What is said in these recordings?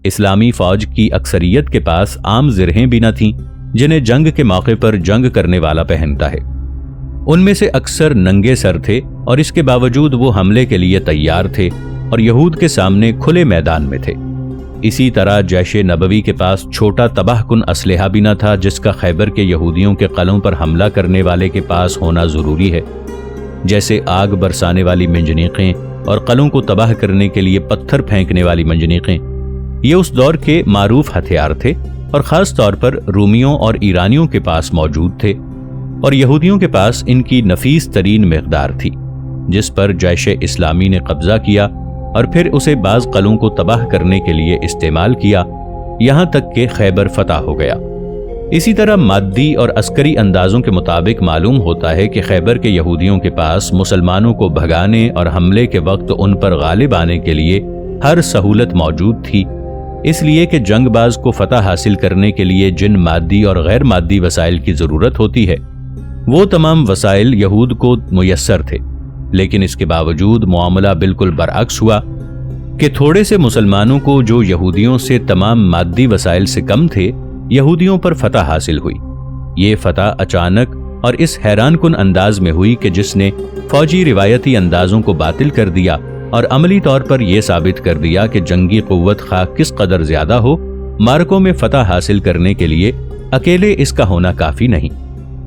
اسلامی فوج کی اکثریت کے پاس عام زرہیں بھی نہ تھیں جنہیں جنگ کے موقع پر جنگ کرنے والا پہنتا ہے۔ ان میں سے اکثر ننگے سر تھے اور اس کے باوجود وہ حملے کے لیے تیار تھے اور یہود کے سامنے کھلے میدان میں تھے۔ اسی طرح جیش نبوی کے پاس چھوٹا تباہ کن اسلحہ بھی نہ تھا جس کا خیبر کے یہودیوں کے قلعوں پر حملہ کرنے والے کے پاس ہونا ضروری ہے، جیسے آگ برسانے والی منجنیقیں اور قلعوں کو تباہ کرنے کے لیے پتھر پھینکنے والی منجنیقیں۔ یہ اس دور کے معروف ہتھیار تھے اور خاص طور پر رومیوں اور ایرانیوں کے پاس موجود تھے، اور یہودیوں کے پاس ان کی نفیس ترین مقدار تھی، جس پر جیش اسلامی نے قبضہ کیا اور پھر اسے بعض قلعوں کو تباہ کرنے کے لیے استعمال کیا، یہاں تک کہ خیبر فتح ہو گیا۔ اسی طرح مادی اور عسکری اندازوں کے مطابق معلوم ہوتا ہے کہ خیبر کے یہودیوں کے پاس مسلمانوں کو بھگانے اور حملے کے وقت ان پر غالب آنے کے لیے ہر سہولت موجود تھی، اس لیے کہ جنگ باز کو فتح حاصل کرنے کے لیے جن مادی اور غیر مادی وسائل کی ضرورت ہوتی ہے وہ تمام وسائل یہود کو میسر تھے۔ لیکن اس کے باوجود معاملہ بالکل برعکس ہوا کہ تھوڑے سے مسلمانوں کو جو یہودیوں سے تمام مادی وسائل سے کم تھے، یہودیوں پر فتح حاصل ہوئی۔ یہ فتح اچانک اور اس حیران کن انداز میں ہوئی کہ جس نے فوجی روایتی اندازوں کو باطل کر دیا اور عملی طور پر یہ ثابت کر دیا کہ جنگی قوت خواہ کس قدر زیادہ ہو، مارکوں میں فتح حاصل کرنے کے لیے اکیلے اس کا ہونا کافی نہیں۔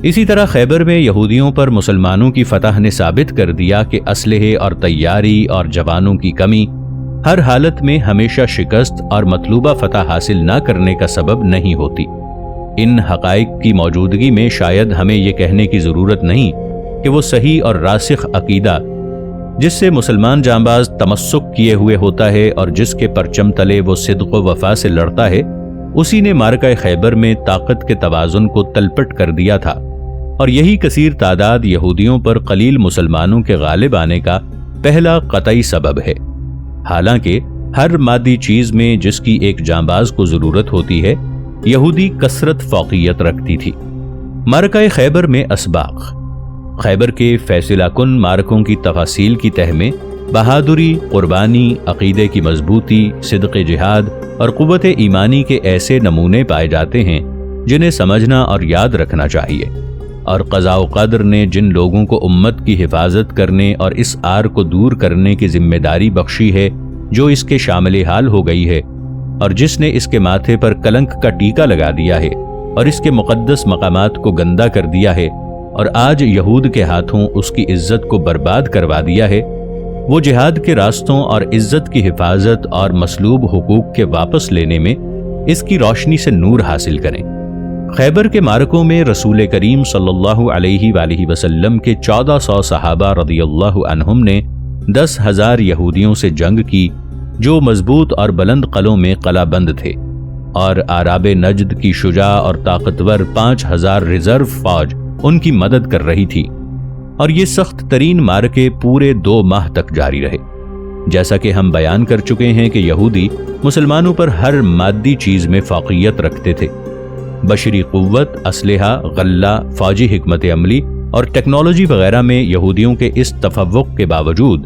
اسی طرح خیبر میں یہودیوں پر مسلمانوں کی فتح نے ثابت کر دیا کہ اسلحے اور تیاری اور جوانوں کی کمی ہر حالت میں ہمیشہ شکست اور مطلوبہ فتح حاصل نہ کرنے کا سبب نہیں ہوتی۔ ان حقائق کی موجودگی میں شاید ہمیں یہ کہنے کی ضرورت نہیں کہ وہ صحیح اور راسخ عقیدہ جس سے مسلمان جانباز تمسک کیے ہوئے ہوتا ہے اور جس کے پرچم تلے وہ صدق و وفا سے لڑتا ہے، اسی نے معرکہ خیبر میں طاقت کے توازن کو تلپٹ کر دیا تھا، اور یہی کثیر تعداد یہودیوں پر قلیل مسلمانوں کے غالب آنے کا پہلا قطعی سبب ہے۔ حالانکہ ہر مادی چیز میں جس کی ایک جانباز کو ضرورت ہوتی ہے، یہودی کثرت فوقیت رکھتی تھی۔ معرکہ خیبر میں اسباق، خیبر کے فیصلہ کن معرکوں کی تفاصیل کی تہ میں بہادری، قربانی، عقیدے کی مضبوطی، صدق جہاد اور قوت ایمانی کے ایسے نمونے پائے جاتے ہیں جنہیں سمجھنا اور یاد رکھنا چاہیے، اور قضاء و قدر نے جن لوگوں کو امت کی حفاظت کرنے اور اس آر کو دور کرنے کی ذمہ داری بخشی ہے جو اس کے شامل حال ہو گئی ہے، اور جس نے اس کے ماتھے پر کلنک کا ٹیکا لگا دیا ہے اور اس کے مقدس مقامات کو گندہ کر دیا ہے اور آج یہود کے ہاتھوں اس کی عزت کو برباد کروا دیا ہے، وہ جہاد کے راستوں اور عزت کی حفاظت اور مسلوب حقوق کے واپس لینے میں اس کی روشنی سے نور حاصل کریں۔ خیبر کے معرکوں میں رسول کریم صلی اللہ علیہ وآلہ وسلم کے 1400 صحابہ رضی اللہ عنہم نے 10,000 یہودیوں سے جنگ کی جو مضبوط اور بلند قلعوں میں قلعہ بند تھے، اور اعراب نجد کی شجاع اور طاقتور 5,000 ریزرو فوج ان کی مدد کر رہی تھی، اور یہ سخت ترین معرکے پورے 2 ماہ تک جاری رہے۔ جیسا کہ ہم بیان کر چکے ہیں کہ یہودی مسلمانوں پر ہر مادی چیز میں فوقیت رکھتے تھے۔ بشری قوت، اسلحہ، غلہ، فوجی حکمت عملی اور ٹیکنالوجی وغیرہ میں یہودیوں کے اس تفوق کے باوجود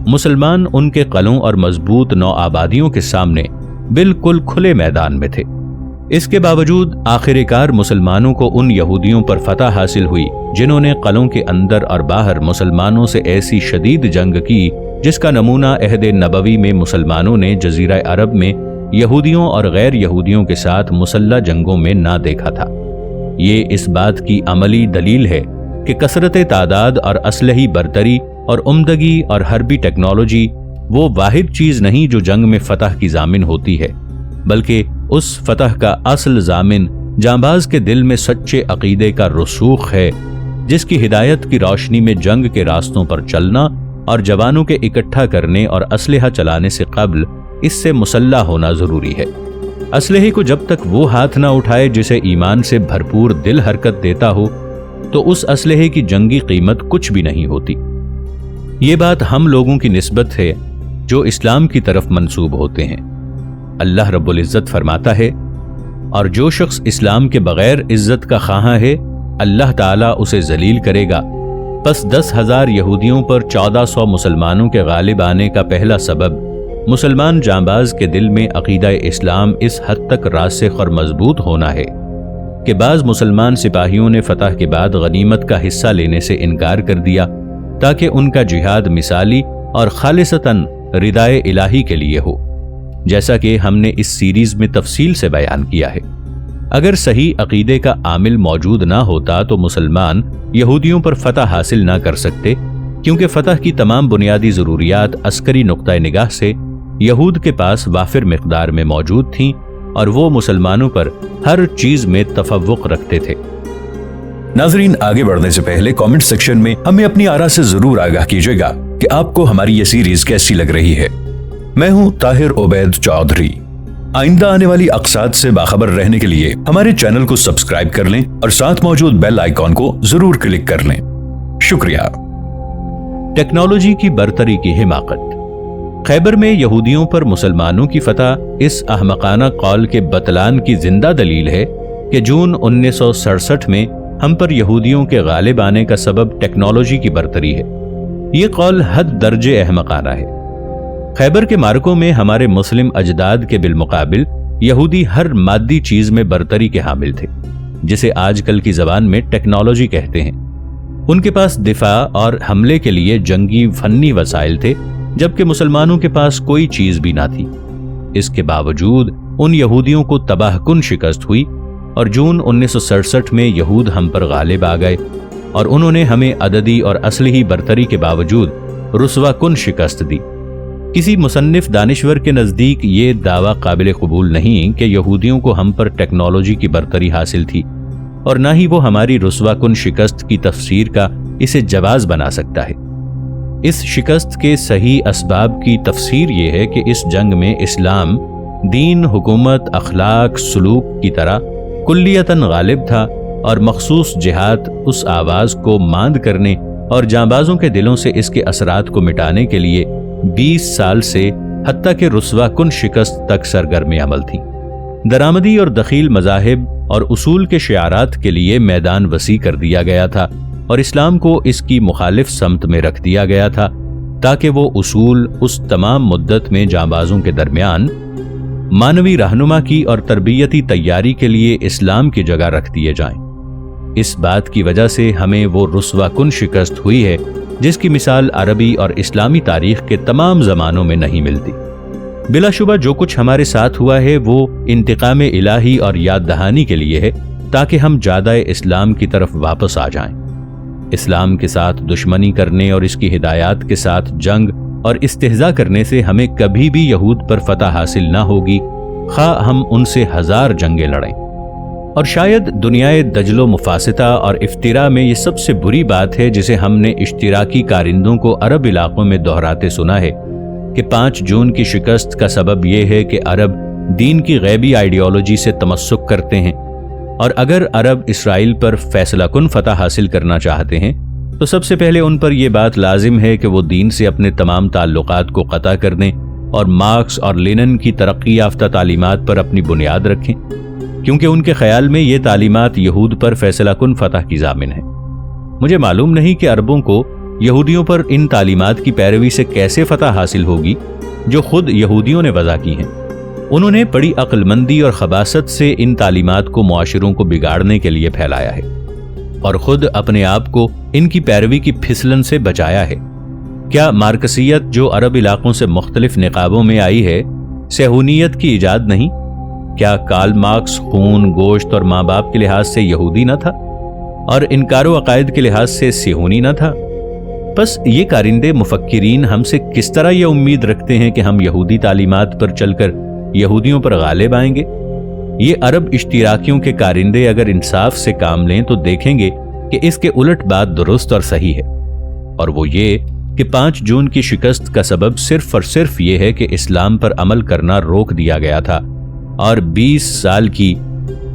مسلمان ان کے قلعوں اور مضبوط نو آبادیوں کے سامنے بالکل کھلے میدان میں تھے۔ اس کے باوجود آخر کار مسلمانوں کو ان یہودیوں پر فتح حاصل ہوئی جنہوں نے قلعوں کے اندر اور باہر مسلمانوں سے ایسی شدید جنگ کی جس کا نمونہ عہد نبوی میں مسلمانوں نے جزیرہ عرب میں یہودیوں اور غیر یہودیوں کے ساتھ مسلح جنگوں میں نہ دیکھا تھا۔ یہ اس بات کی عملی دلیل ہے کہ کثرت تعداد اور اسلحی برتری اور عمدگی اور حربی ٹیکنالوجی وہ واحد چیز نہیں جو جنگ میں فتح کی ضامن ہوتی ہے، بلکہ اس فتح کا اصل ضامن جانباز کے دل میں سچے عقیدے کا رسوخ ہے، جس کی ہدایت کی روشنی میں جنگ کے راستوں پر چلنا اور جوانوں کے اکٹھا کرنے اور اسلحہ چلانے سے قبل اس سے مسلح ہونا ضروری ہے۔ اسلحے کو جب تک وہ ہاتھ نہ اٹھائے جسے ایمان سے بھرپور دل حرکت دیتا ہو تو اس اسلحے کی جنگی قیمت کچھ بھی نہیں ہوتی۔ یہ بات ہم لوگوں کی نسبت ہے جو اسلام کی طرف منسوب ہوتے ہیں۔ اللہ رب العزت فرماتا ہے، اور جو شخص اسلام کے بغیر عزت کا خواہاں ہے اللہ تعالیٰ اسے ذلیل کرے گا۔ پس 10,000 یہودیوں پر 1400 مسلمانوں کے غالب آنے کا پہلا سبب مسلمان جانباز کے دل میں عقیدہ اسلام اس حد تک راسخ اور مضبوط ہونا ہے کہ بعض مسلمان سپاہیوں نے فتح کے بعد غنیمت کا حصہ لینے سے انکار کر دیا تاکہ ان کا جہاد مثالی اور خالصتاً ردائے الہی کے لیے ہو، جیسا کہ ہم نے اس سیریز میں تفصیل سے بیان کیا ہے۔ اگر صحیح عقیدے کا عامل موجود نہ ہوتا تو مسلمان یہودیوں پر فتح حاصل نہ کر سکتے، کیونکہ فتح کی تمام بنیادی ضروریات عسکری نقطہ نگاہ سے یہود کے پاس وافر مقدار میں موجود تھیں اور وہ مسلمانوں پر ہر چیز میں تفوق رکھتے تھے۔ ناظرین، آگے بڑھنے سے پہلے کامنٹ سیکشن میں ہمیں اپنی آراء سے ضرور آگاہ کیجیے گا کہ آپ کو ہماری یہ سیریز کیسی لگ رہی ہے۔ میں ہوں طاہر عبید چودھری۔ آئندہ آنے والی اقساط سے باخبر رہنے کے لیے ہمارے چینل کو سبسکرائب کر لیں اور ساتھ موجود بیل آئیکن کو ضرور کلک کر لیں۔ شکریہ۔ ٹیکنالوجی کی برتری کی حماقت۔ خیبر میں یہودیوں پر مسلمانوں کی فتح اس احمقانہ قول کے بطلان کی زندہ دلیل ہے کہ جون 1967 میں ہم پر یہودیوں کے غالب آنے کا سبب ٹیکنالوجی کی برتری ہے۔ یہ قول حد درجے احمقانہ ہے۔ خیبر کے مارکوں میں ہمارے مسلم اجداد کے بالمقابل یہودی ہر مادی چیز میں برتری کے حامل تھے، جسے آج کل کی زبان میں ٹیکنالوجی کہتے ہیں۔ ان کے پاس دفاع اور حملے کے لیے جنگی فنی وسائل تھے، جبکہ مسلمانوں کے پاس کوئی چیز بھی نہ تھی۔ اس کے باوجود ان یہودیوں کو تباہ کن شکست ہوئی اور جون 1967 میں یہود ہم پر غالب آ گئے اور انہوں نے ہمیں عددی اور اسلحی برتری کے باوجود رسوا کن شکست دی۔ کسی مصنف دانشور کے نزدیک یہ دعویٰ قابل قبول نہیں کہ یہودیوں کو ہم پر ٹیکنالوجی کی برتری حاصل تھی، اور نہ ہی وہ ہماری رسوا کن شکست کی تفسیر کا اسے جواز بنا سکتا ہے۔ اس شکست کے صحیح اسباب کی تفسیر یہ ہے کہ اس جنگ میں اسلام دین، حکومت، اخلاق، سلوک کی طرح کلیتاً غالب تھا، اور مخصوص جہاد اس آواز کو ماند کرنے اور جانبازوں کے دلوں سے اس کے اثرات کو مٹانے کے لیے 20 سال سے حتیٰ کہ رسوا کن شکست تک سرگرم عمل تھی۔ درآمدی اور دخیل مذاہب اور اصول کے شعارات کے لیے میدان وسیع کر دیا گیا تھا اور اسلام کو اس کی مخالف سمت میں رکھ دیا گیا تھا تاکہ وہ اصول اس تمام مدت میں جانبازوں کے درمیان مانوی رہنما کی اور تربیتی تیاری کے لیے اسلام کی جگہ رکھ دیے جائیں۔ اس بات کی وجہ سے ہمیں وہ رسوا کن شکست ہوئی ہے جس کی مثال عربی اور اسلامی تاریخ کے تمام زمانوں میں نہیں ملتی۔ بلا شبہ جو کچھ ہمارے ساتھ ہوا ہے وہ انتقام الہی اور یاد دہانی کے لیے ہے تاکہ ہم جادہ اسلام کی طرف واپس آ جائیں۔ اسلام کے ساتھ دشمنی کرنے اور اس کی ہدایات کے ساتھ جنگ اور استہزاء کرنے سے ہمیں کبھی بھی یہود پر فتح حاصل نہ ہوگی، خواہ ہم ان سے 1000 جنگیں لڑیں۔ اور شاید دنیائے دجل و مفاسدہ اور افتراء میں یہ سب سے بری بات ہے جسے ہم نے اشتراکی کارندوں کو عرب علاقوں میں دہراتے سنا ہے کہ 5 جون کی شکست کا سبب یہ ہے کہ عرب دین کی غیبی آئیڈیالوجی سے تمسک کرتے ہیں، اور اگر عرب اسرائیل پر فیصلہ کن فتح حاصل کرنا چاہتے ہیں تو سب سے پہلے ان پر یہ بات لازم ہے کہ وہ دین سے اپنے تمام تعلقات کو قطع کر دیں اور مارکس اور لینن کی ترقی یافتہ تعلیمات پر اپنی بنیاد رکھیں، کیونکہ ان کے خیال میں یہ تعلیمات یہود پر فیصلہ کن فتح کی ضامن ہیں۔ مجھے معلوم نہیں کہ عربوں کو یہودیوں پر ان تعلیمات کی پیروی سے کیسے فتح حاصل ہوگی جو خود یہودیوں نے وضع کی ہیں۔ انہوں نے بڑی عقل مندی اور خباثت سے ان تعلیمات کو معاشروں کو بگاڑنے کے لیے پھیلایا ہے اور خود اپنے آپ کو ان کی پیروی کی پھسلن سے بچایا ہے۔ کیا مارکسیت جو عرب علاقوں سے مختلف نقابوں میں آئی ہے صہیونیت کی ایجاد نہیں؟ کیا کارل مارکس خون، گوشت اور ماں باپ کے لحاظ سے یہودی نہ تھا اور انکار و عقائد کے لحاظ سے صہیونی نہ تھا؟ بس یہ کارندے مفکرین ہم سے کس طرح یہ امید رکھتے ہیں کہ ہم یہودی تعلیمات پر چل کر یہودیوں پر غالب آئیں گے؟ یہ عرب اشتراکیوں کے کارندے اگر انصاف سے کام لیں تو دیکھیں گے کہ اس کے الٹ بات درست اور صحیح ہے، اور وہ یہ کہ 5 جون کی شکست کا سبب صرف اور صرف یہ ہے کہ اسلام پر عمل کرنا روک دیا گیا تھا اور 20 سال کی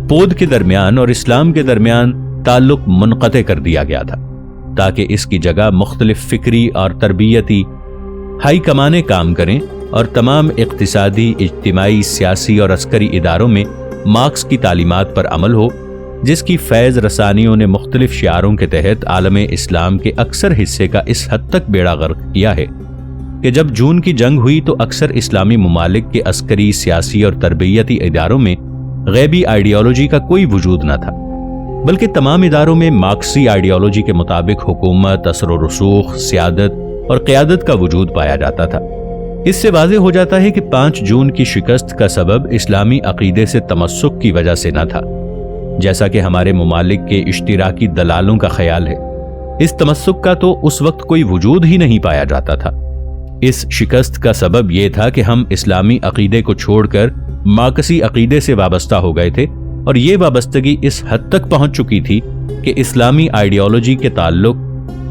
پود کے درمیان اور اسلام کے درمیان تعلق منقطع کر دیا گیا تھا تاکہ اس کی جگہ مختلف فکری اور تربیتی ہائی کمانیں کام کریں اور تمام اقتصادی، اجتماعی، سیاسی اور عسکری اداروں میں مارکس کی تعلیمات پر عمل ہو، جس کی فیض رسانیوں نے مختلف شعاروں کے تحت عالم اسلام کے اکثر حصے کا اس حد تک بیڑا غرق کیا ہے کہ جب جون کی جنگ ہوئی تو اکثر اسلامی ممالک کے عسکری، سیاسی اور تربیتی اداروں میں غیبی آئیڈیالوجی کا کوئی وجود نہ تھا، بلکہ تمام اداروں میں مارکسی آئیڈیالوجی کے مطابق حکومت، اثر و رسوخ، سیادت اور قیادت کا وجود پایا جاتا تھا۔ اس سے واضح ہو جاتا ہے کہ 5 جون کی شکست کا سبب اسلامی عقیدے سے تمسک کی وجہ سے نہ تھا، جیسا کہ ہمارے ممالک کے اشتراکی دلالوں کا خیال ہے۔ اس تمسک کا تو اس وقت کوئی وجود ہی نہیں پایا جاتا تھا۔ اس شکست کا سبب یہ تھا کہ ہم اسلامی عقیدے کو چھوڑ کر مارکسی عقیدے سے وابستہ ہو گئے تھے، اور یہ وابستگی اس حد تک پہنچ چکی تھی کہ اسلامی آئیڈیالوجی کے تعلق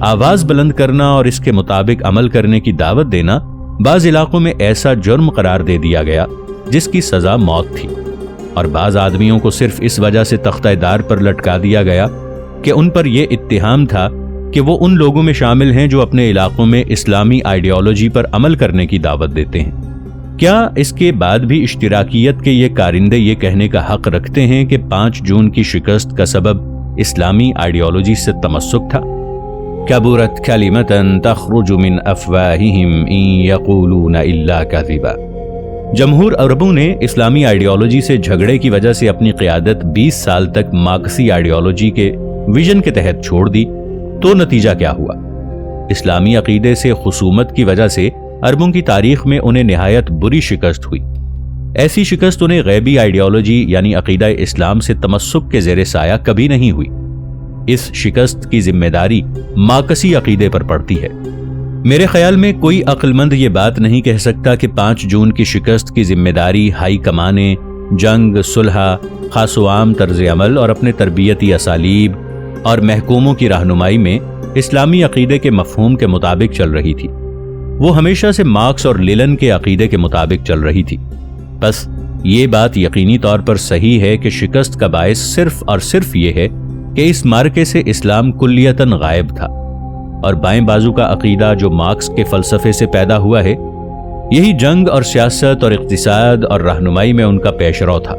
آواز بلند کرنا اور اس کے مطابق عمل کرنے کی دعوت دینا بعض علاقوں میں ایسا جرم قرار دے دیا گیا جس کی سزا موت تھی، اور بعض آدمیوں کو صرف اس وجہ سے تختہ دار پر لٹکا دیا گیا کہ ان پر یہ اتہام تھا کہ وہ ان لوگوں میں شامل ہیں جو اپنے علاقوں میں اسلامی آئیڈیالوجی پر عمل کرنے کی دعوت دیتے ہیں۔ کیا اس کے بعد بھی اشتراکیت کے یہ کارندے یہ کہنے کا حق رکھتے ہیں کہ 5 جون کی شکست کا سبب اسلامی آئیڈیالوجی سے تمسک تھا؟ کبرت کلمۃ تخرج من افواہہم ان یقولون الا کذبا۔ جمہور عربوں نے اسلامی آئیڈیالوجی سے جھگڑے کی وجہ سے اپنی قیادت 20 سال تک مارکسی آئیڈیالوجی کے ویژن کے تحت چھوڑ دی، تو نتیجہ کیا ہوا؟ اسلامی عقیدے سے خصومت کی وجہ سے عربوں کی تاریخ میں انہیں نہایت بری شکست ہوئی۔ ایسی شکست انہیں غیبی آئیڈیالوجی یعنی عقیدہ اسلام سے تمسک کے زیر سایہ کبھی نہیں ہوئی۔ اس شکست کی ذمہ داری مارکسی عقیدے پر پڑتی ہے۔ میرے خیال میں کوئی عقل مند یہ بات نہیں کہہ سکتا کہ 5 جون کی شکست کی ذمہ داری ہائی کمانیں، جنگ، صلح، خاص و عام طرز عمل اور اپنے تربیتی اسالیب اور محکوموں کی رہنمائی میں اسلامی عقیدے کے مفہوم کے مطابق چل رہی تھی۔ وہ ہمیشہ سے مارکس اور لینن کے عقیدے کے مطابق چل رہی تھی۔ بس یہ بات یقینی طور پر صحیح ہے کہ شکست کا باعث صرف اور صرف یہ ہے کہ اس معرکے سے اسلام کلیتاً غائب تھا، اور بائیں بازو کا عقیدہ جو مارکس کے فلسفے سے پیدا ہوا ہے، یہی جنگ اور سیاست اور اقتصاد اور رہنمائی میں ان کا پیش رو تھا۔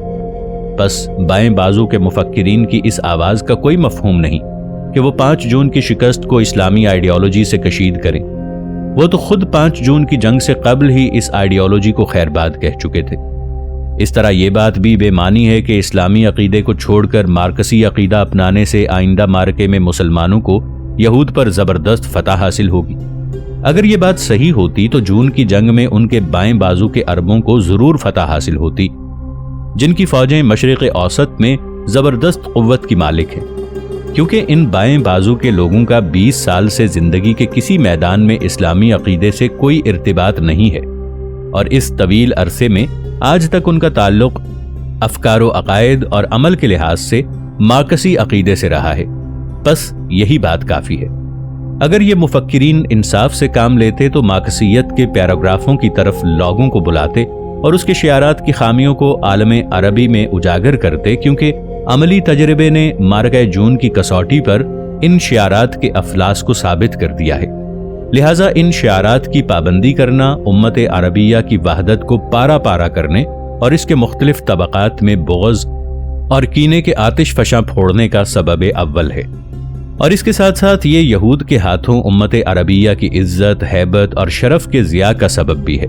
بس بائیں بازو کے مفکرین کی اس آواز کا کوئی مفہوم نہیں کہ وہ 5 جون کی شکست کو اسلامی آئیڈیالوجی سے کشید کریں۔ وہ تو خود 5 جون کی جنگ سے قبل ہی اس آئیڈیالوجی کو خیرباد کہہ چکے تھے۔ اس طرح یہ بات بھی بے معنی ہے کہ اسلامی عقیدے کو چھوڑ کر مارکسی عقیدہ اپنانے سے آئندہ معرکے میں مسلمانوں کو یہود پر زبردست فتح حاصل ہوگی۔ اگر یہ بات صحیح ہوتی تو جون کی جنگ میں ان کے بائیں بازو کے عربوں کو ضرور فتح حاصل ہوتی، جن کی فوجیں مشرق اوسط میں زبردست قوت کی مالک ہیں، کیونکہ ان بائیں بازو کے لوگوں کا 20 سال سے زندگی کے کسی میدان میں اسلامی عقیدے سے کوئی ارتباط نہیں ہے، اور اس طویل عرصے میں آج تک ان کا تعلق افکار و عقائد اور عمل کے لحاظ سے مارکسی عقیدے سے رہا ہے۔ بس یہی بات کافی ہے۔ اگر یہ مفکرین انصاف سے کام لیتے تو مارکسیت کے پیراگرافوں کی طرف لوگوں کو بلاتے اور اس کے شعارات کی خامیوں کو عالم عربی میں اجاگر کرتے، کیونکہ عملی تجربے نے معرکہ جون کی کسوٹی پر ان شعارات کے افلاس کو ثابت کر دیا ہے۔ لہٰذا ان شعارات کی پابندی کرنا امت عربیہ کی وحدت کو پارا پارا کرنے اور اس کے مختلف طبقات میں بغض اور کینے کے آتش فشاں پھوڑنے کا سبب اول ہے، اور اس کے ساتھ ساتھ یہ یہود کے ہاتھوں امت عربیہ کی عزت، ہیبت اور شرف کے ضیاع کا سبب بھی ہے۔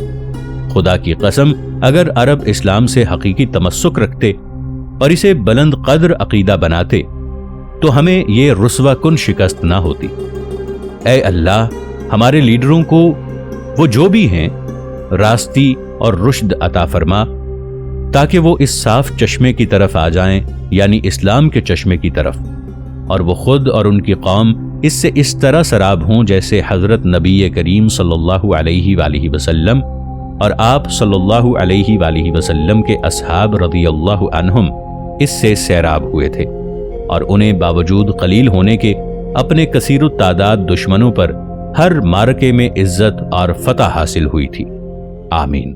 خدا کی قسم، اگر عرب اسلام سے حقیقی تمسک رکھتے اور اسے بلند قدر عقیدہ بناتے تو ہمیں یہ رسوا کن شکست نہ ہوتی۔ اے اللہ، ہمارے لیڈروں کو وہ جو بھی ہیں راستی اور رشد عطا فرما، تاکہ وہ اس صاف چشمے کی طرف آ جائیں، یعنی اسلام کے چشمے کی طرف، اور وہ خود اور ان کی قوم اس سے اس طرح سراب ہوں جیسے حضرت نبی کریم صلی اللہ علیہ وآلہ وسلم اور آپ صلی اللہ علیہ وآلہ وسلم کے اصحاب رضی اللہ عنہم اس سے سیراب ہوئے تھے، اور انہیں باوجود قلیل ہونے کے اپنے کثیر التعداد دشمنوں پر ہر معرکے میں عزت اور فتح حاصل ہوئی تھی۔ آمین۔